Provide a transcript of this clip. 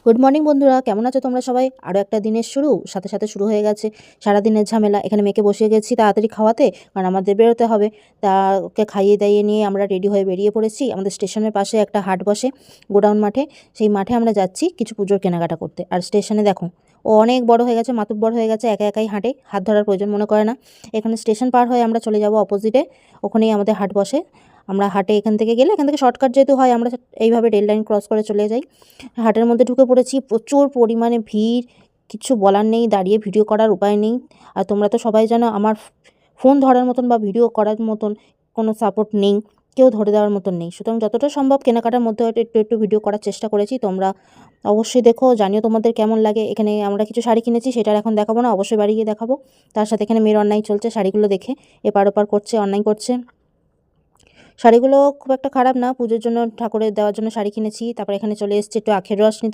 Good morning বন্ধুরা, কেমন আছো তোমরা সবাই? আরও একটা দিনের সাথে সাথে শুরু হয়ে গেছে সারাদিনের ঝামেলা। এখানে মেয়েকে বসিয়ে গেছি তাড়াতাড়ি খাওয়াতে, কারণ আমাদের বেরোতে হবে। তা ওকে খাইয়ে দাইয়ে নিয়ে আমরা রেডি হয়ে বেরিয়ে পড়েছি। আমাদের স্টেশনের পাশে একটা হাট বসে, গোডাউন মাঠে। সেই মাঠে আমরা যাচ্ছি কিছু পুজোর কেনাকাটা করতে। আর স্টেশনে দেখো, ও অনেক বড় হয়ে গেছে, মাতুব্বর হয়ে গেছে, একা একাই হাঁটে, হাত ধরার প্রয়োজন মনে করে না। এখানে স্টেশন পার হয়ে আমরা চলে যাব অপোজিটে, ওখানেই আমাদের হাট বসে। আমরা হাটে এখান থেকে গেলে, এখান থেকে শর্টকাট যেহেতু হয়, আমরা এইভাবে রেল লাইন ক্রস করে চলে যাই। হাটের মধ্যে ঢুকে পড়েছি, প্রচুর পরিমাণে ভিড়, কিছু বলার নেই, দাঁড়িয়ে ভিডিও করার উপায় নেই। আর তোমরা তো সবাই জানো আমার ফোন ধরার মতন বা ভিডিও করার মতন কোনো সাপোর্ট নেই, কেউ ধরে দেওয়ার মতন নেই। সুতরাং যতটা সম্ভব কেনাকাটার মধ্যে হয়তো একটু একটু ভিডিও করার চেষ্টা করেছি। তোমরা অবশ্যই দেখো, জানিও তোমাদের কেমন লাগে। এখানে আমরা কিছু শাড়ি কিনেছি, সেটার এখন দেখাবো না, অবশ্যই বাড়ি গিয়ে দেখাবো। তার সাথে এখানে মেয়ের অন্যায় চলছে, শাড়িগুলো দেখে এপার ওপার করছে, অন্যায় করছে। শাড়িগুলো খুব একটা খারাপ না, পুজোর জন্য ঠাকুরের দেওয়ার জন্য শাড়ি কিনেছি। তারপর এখানে চলে এসেছি একটু আখের রস নিতে।